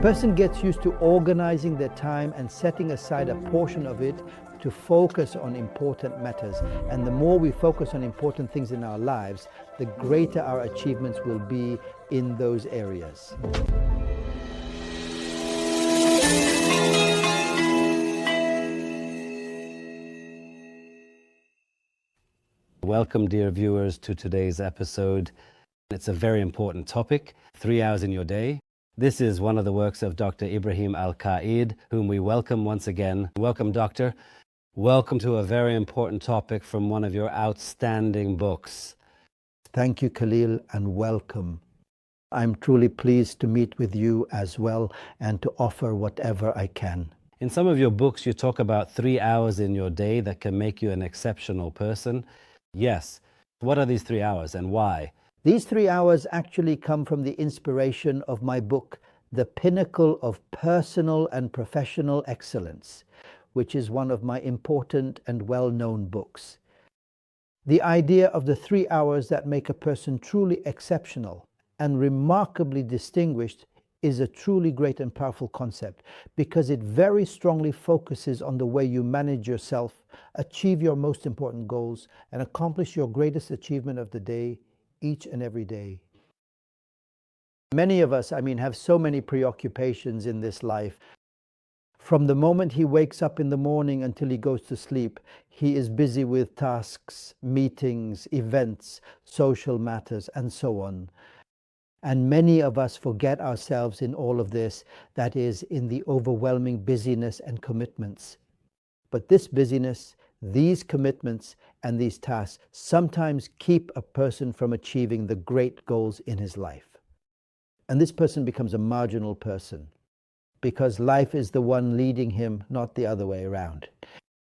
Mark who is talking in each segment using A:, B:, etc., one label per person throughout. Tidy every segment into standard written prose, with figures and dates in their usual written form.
A: person gets used to organizing their time and setting aside a portion of it to focus on important matters. And the more we focus on important things in our lives, the greater our achievements will be in those areas.
B: Welcome, dear viewers, to today's episode. It's a very important topic, 3 hours in your day. This is one of the works of Dr. Ibrahim Al-Qaeed, whom we welcome once again. Welcome, Doctor. Welcome to a very important topic from one of your outstanding books.
A: Thank you, Khalil, and welcome. I'm truly pleased to meet with you as well and to offer whatever I can.
B: In some of your books, you talk about 3 hours in your day that can make you an exceptional person. Yes. What are these 3 hours and why?
A: These 3 hours actually come from the inspiration of my book, The Pinnacle of Personal and Professional Excellence, which is one of my important and well-known books. The idea of the 3 hours that make a person truly exceptional and remarkably distinguished is a truly great and powerful concept because it very strongly focuses on the way you manage yourself, achieve your most important goals, and accomplish your greatest achievement of the day, each and every day. Many of us, have so many preoccupations in this life. From the moment he wakes up in the morning until he goes to sleep, he is busy with tasks, meetings, events, social matters, and so on. And many of us forget ourselves in all of this, that is, in the overwhelming busyness and commitments. But this busyness, these commitments, and these tasks sometimes keep a person from achieving the great goals in his life. And this person becomes a marginal person because life is the one leading him, not the other way around.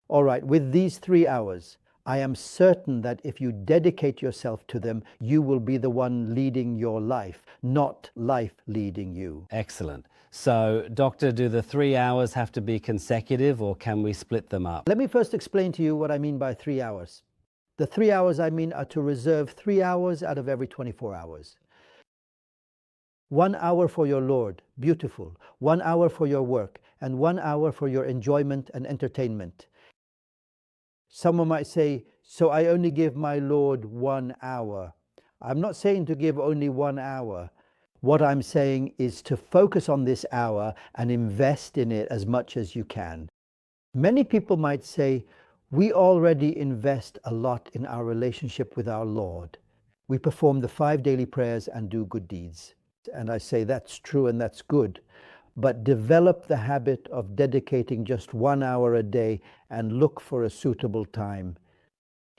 A: All right, with these 3 hours, I am certain that if you dedicate yourself to them, you will be the one leading your life, not life leading you.
B: Excellent. So, Doctor, do the 3 hours have to be consecutive or can we split them up?
A: Let me first explain to you what I mean by 3 hours. The 3 hours I mean are to reserve 3 hours out of every 24 hours. 1 hour for your Lord, beautiful. 1 hour for your work, and 1 hour for your enjoyment and entertainment. Someone might say, so I only give my Lord 1 hour. I'm not saying to give only 1 hour. What I'm saying is to focus on this hour and invest in it as much as you can. Many people might say, we already invest a lot in our relationship with our Lord. We perform the 5 daily prayers and do good deeds. And I say that's true and that's good. But develop the habit of dedicating just 1 hour a day and look for a suitable time.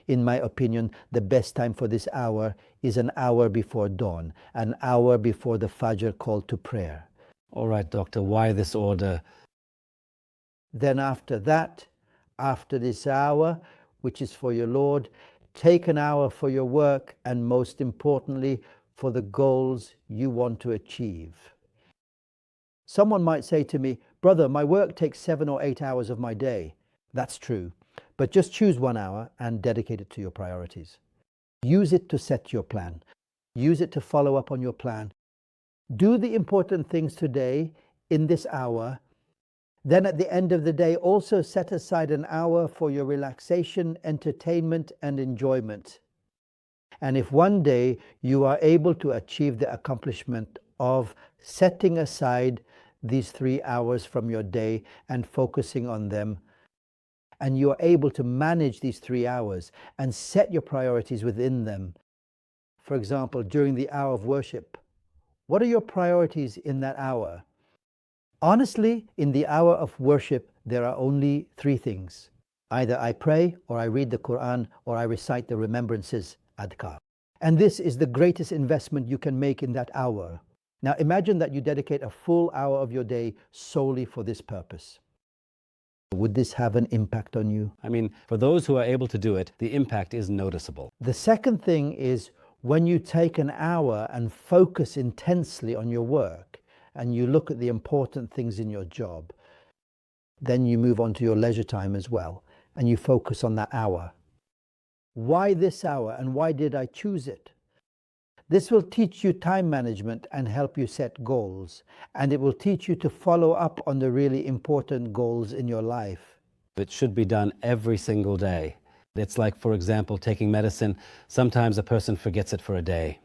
A: In my opinion, the best time for this hour is an hour before dawn, an hour before the Fajr call to prayer.
B: All right, Doctor, why this order?
A: Then after that, after this hour, which is for your Lord, take an hour for your work and most importantly, for the goals you want to achieve. Someone might say to me, brother, my work takes 7 or 8 hours of my day. That's true, but just choose 1 hour and dedicate it to your priorities. Use it to set your plan. Use it to follow up on your plan. Do the important things today in this hour. Then at the end of the day, also set aside an hour for your relaxation, entertainment, and enjoyment. And if one day you are able to achieve the accomplishment of setting aside these 3 hours from your day and focusing on them, and you are able to manage these 3 hours and set your priorities within them. For example, during the hour of worship, what are your priorities in that hour? Honestly, in the hour of worship, there are only 3 things. Either I pray, or I read the Quran, or I recite the remembrances, adhkar. And this is the greatest investment you can make in that hour. Now imagine that you dedicate a full hour of your day solely for this purpose. Would this have an impact on you?
B: For those who are able to do it, the impact is noticeable.
A: The second thing is when you take an hour and focus intensely on your work and you look at the important things in your job, then you move on to your leisure time as well and you focus on that hour. Why this hour and why did I choose it? This will teach you time management and help you set goals. And it will teach you to follow up on the really important goals in your life.
B: It should be done every single day. It's like, for example, taking medicine. Sometimes a person forgets it for a day.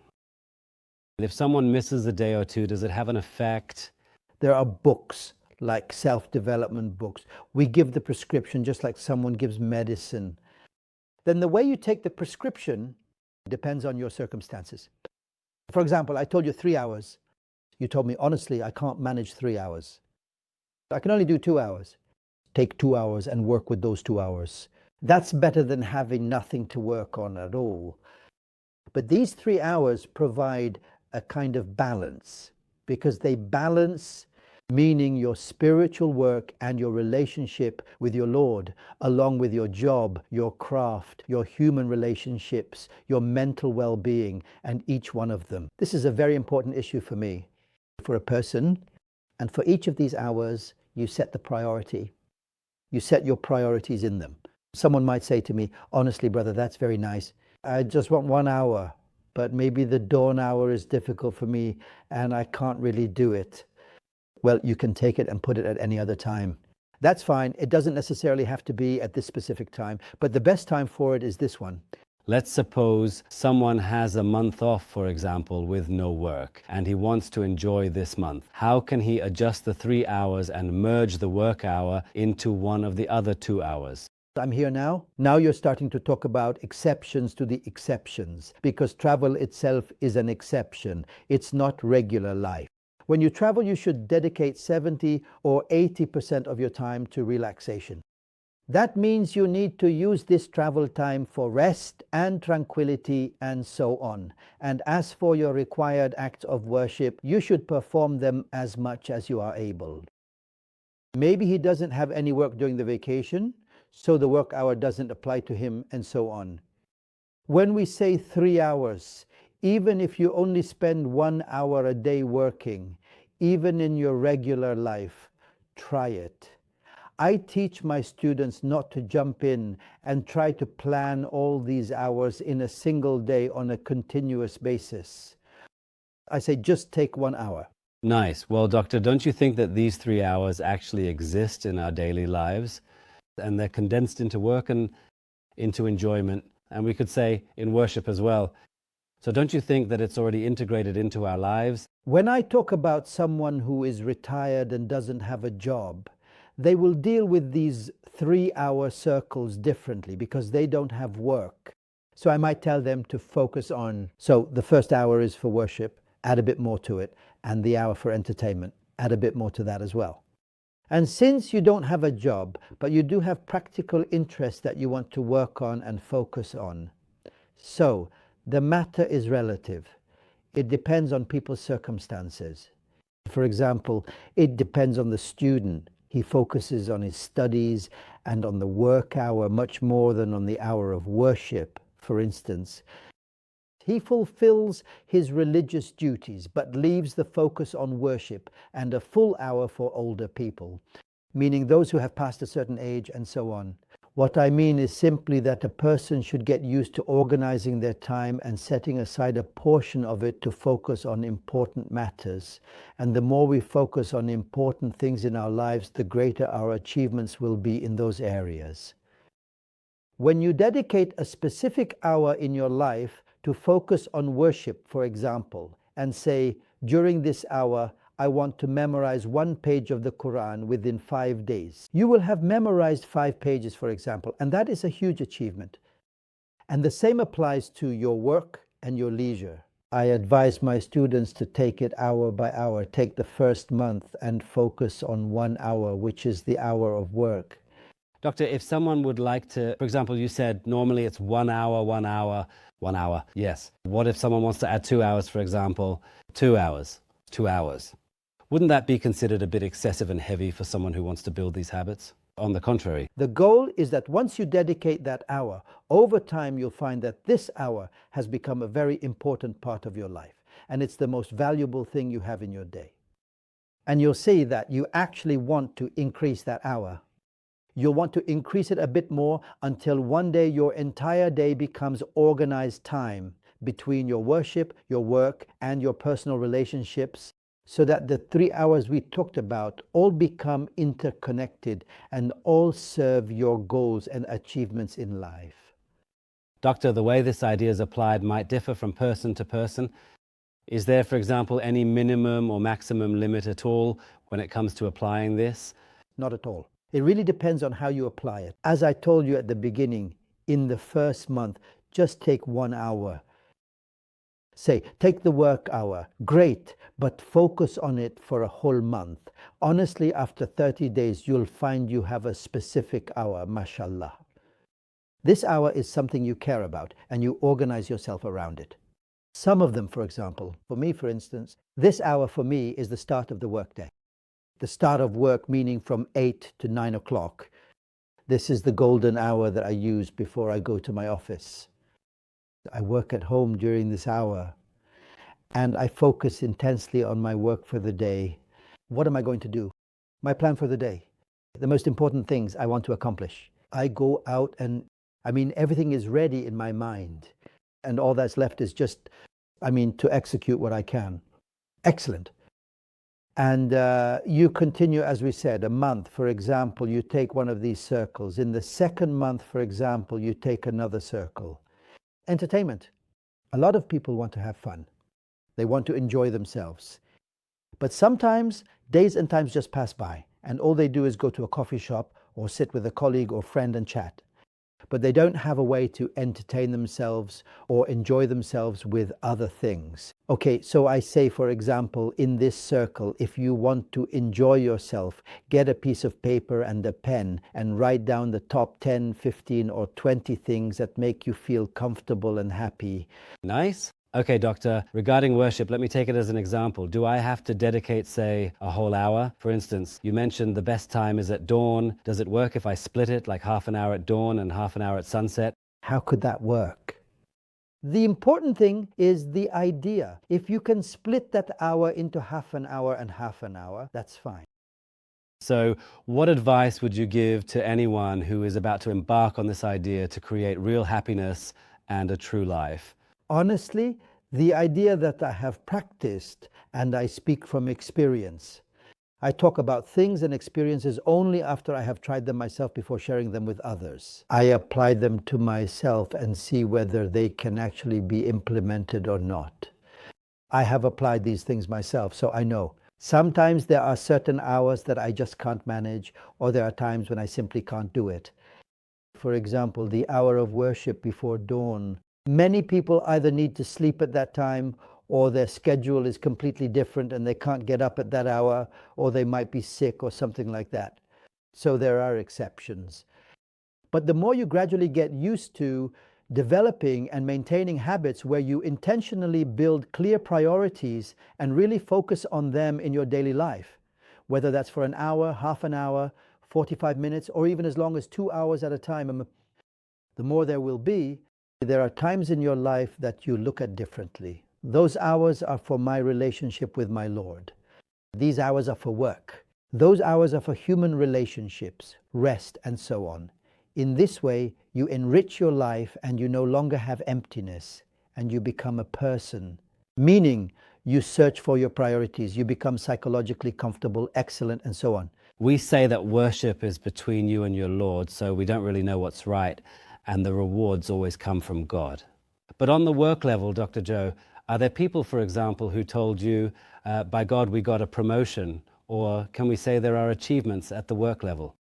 B: If someone misses a day or two, does it have an effect?
A: There are books, like self-development books. We give the prescription just like someone gives medicine. Then the way you take the prescription depends on your circumstances. For example, I told you 3 hours. You told me, honestly, I can't manage 3 hours. I can only do 2 hours. Take 2 hours and work with those 2 hours. That's better than having nothing to work on at all. But these 3 hours provide a kind of balance, because they balance, meaning your spiritual work and your relationship with your Lord, along with your job, your craft, your human relationships, your mental well-being, and each one of them. This is a very important issue for me, for a person. And for each of these hours, you set the priority. You set your priorities in them. Someone might say to me, honestly, brother, that's very nice. I just want 1 hour, but maybe the dawn hour is difficult for me and I can't really do it. Well, you can take it and put it at any other time. That's fine. It doesn't necessarily have to be at this specific time, but the best time for it is this one.
B: Let's suppose someone has a month off, for example, with no work, and he wants to enjoy this month. How can he adjust the 3 hours and merge the work hour into one of the other 2 hours?
A: I'm here now. Now you're starting to talk about exceptions to the exceptions, because travel itself is an exception. It's not regular life. When you travel, you should dedicate 70 or 80% of your time to relaxation. That means you need to use this travel time for rest and tranquility and so on. And as for your required acts of worship, you should perform them as much as you are able. Maybe he doesn't have any work during the vacation, so the work hour doesn't apply to him, and so on. When we say 3 hours, even if you only spend 1 hour a day working, even in your regular life, try it. I teach my students not to jump in and try to plan all these hours in a single day on a continuous basis. I say just take 1 hour.
B: Nice. Well, doctor, don't you think that these 3 hours actually exist in our daily lives? And they're condensed into work and into enjoyment, and we could say in worship as well. So don't you think that it's already integrated into our lives?
A: When I talk about someone who is retired and doesn't have a job, they will deal with these 3-hour circles differently because they don't have work. So I might tell them to focus on, so the first hour is for worship, add a bit more to it, and the hour for entertainment, add a bit more to that as well. And since you don't have a job, but you do have practical interests that you want to work on and focus on, so the matter is relative. It depends on people's circumstances. For example, it depends on the student. He focuses on his studies and on the work hour much more than on the hour of worship, for instance. He fulfills his religious duties, but leaves the focus on worship and a full hour for older people, meaning those who have passed a certain age and so on. What I mean is simply that a person should get used to organizing their time and setting aside a portion of it to focus on important matters. And the more we focus on important things in our lives, the greater our achievements will be in those areas. When you dedicate a specific hour in your life to focus on worship, for example, and say, during this hour, I want to memorize 1 page of the Quran within 5 days. You will have memorized 5 pages, for example, and that is a huge achievement. And the same applies to your work and your leisure. I advise my students to take it hour by hour. Take the first month and focus on 1 hour, which is the hour of work.
B: Doctor, if someone would like to, for example, you said normally it's 1 hour, 1 hour, 1 hour. Yes. What if someone wants to add 2 hours, for example? 2 hours, 2 hours. Wouldn't that be considered a bit excessive and heavy for someone who wants to build these habits? On the contrary.
A: The goal is that once you dedicate that hour, over time you'll find that this hour has become a very important part of your life. And it's the most valuable thing you have in your day. And you'll see that you actually want to increase that hour. You'll want to increase it a bit more until one day your entire day becomes organized time, between your worship, your work, and your personal relationships, so that the 3 hours we talked about all become interconnected and all serve your goals and achievements in life.
B: Doctor, the way this idea is applied might differ from person to person. Is there, for example, any minimum or maximum limit at all when it comes to applying this?
A: Not at all. It really depends on how you apply it. As I told you at the beginning, in the first month, just take 1 hour. Say, take the work hour, great, but focus on it for a whole month. Honestly, after 30 days, you'll find you have a specific hour, mashallah. This hour is something you care about, and you organize yourself around it. Some of them, for example, for me, for instance, this hour for me is the start of the workday. The start of work meaning from 8 to 9 o'clock. This is the golden hour that I use before I go to my office. I work at home during this hour, and I focus intensely on my work for the day. What am I going to do? My plan for the day. The most important things I want to accomplish. I go out and, everything is ready in my mind. And all that's left is just, to execute what I can. Excellent. And you continue, as we said, a month. For example, you take one of these circles. In the second month, for example, you take another circle. Entertainment. A lot of people want to have fun. They want to enjoy themselves. But sometimes days and times just pass by, and all they do is go to a coffee shop or sit with a colleague or friend and chat. But they don't have a way to entertain themselves or enjoy themselves with other things. Okay, so I say, for example, in this circle, if you want to enjoy yourself, get a piece of paper and a pen and write down the top 10, 15, or 20 things that make you feel comfortable and happy.
B: Nice. Okay, Doctor, regarding worship, let me take it as an example. Do I have to dedicate, say, a whole hour? For instance, you mentioned the best time is at dawn. Does it work if I split it, like half an hour at dawn and half an hour at sunset?
A: How could that work? The important thing is the idea. If you can split that hour into half an hour and half an hour, that's fine.
B: So what advice would you give to anyone who is about to embark on this idea to create real happiness and a true life?
A: Honestly, the idea that I have practiced, and I speak from experience. I talk about things and experiences only after I have tried them myself before sharing them with others. I apply them to myself and see whether they can actually be implemented or not. I have applied these things myself, so I know. Sometimes there are certain hours that I just can't manage, or there are times when I simply can't do it. For example, the hour of worship before dawn. Many people either need to sleep at that time, or their schedule is completely different and they can't get up at that hour, or they might be sick or something like that. So there are exceptions. But the more you gradually get used to developing and maintaining habits where you intentionally build clear priorities and really focus on them in your daily life, whether that's for an hour, half an hour, 45 minutes, or even as long as 2 hours at a time, the more there will be. There are times in your life that you look at differently. Those hours are for my relationship with my Lord. These hours are for work. Those hours are for human relationships, rest, and so on. In this way, you enrich your life and you no longer have emptiness, and you become a person. Meaning, you search for your priorities, you become psychologically comfortable, excellent, and so on.
B: We say that worship is between you and your Lord, so we don't really know what's right, and the rewards always come from God. But on the work level, Dr. Joe, are there people, for example, who told you, by God, we got a promotion? Or can we say there are achievements at the work level?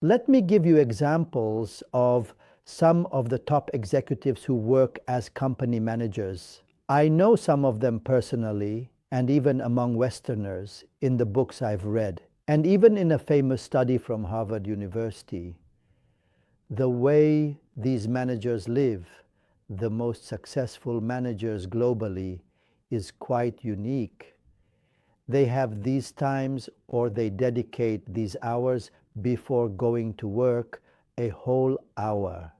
A: Let me give you examples of some of the top executives who work as company managers. I know some of them personally, and even among Westerners in the books I've read, and even in a famous study from Harvard University. The way these managers live, the most successful managers globally, is quite unique. They have these times, or they dedicate these hours before going to work, a whole hour.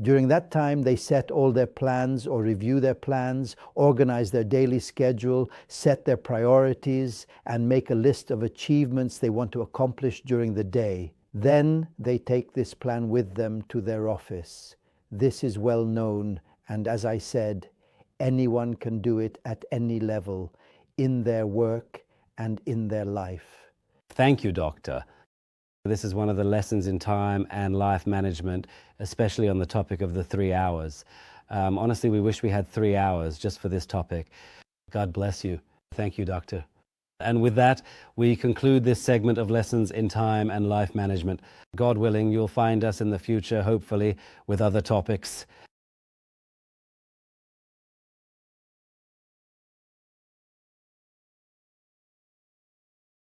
A: During that time, they set all their plans or review their plans, organize their daily schedule, set their priorities, and make a list of achievements they want to accomplish during the day. Then they take this plan with them to their office. This is well known, and as I said, anyone can do it at any level, in their work and in their life.
B: Thank you, Doctor. This is one of the lessons in time and life management, especially on the topic of the 3 hours. Honestly, we wish we had 3 hours just for this topic. God bless you. Thank you, Doctor. And with that, we conclude this segment of Lessons in Time and Life Management. God willing, you'll find us in the future, hopefully, with other topics.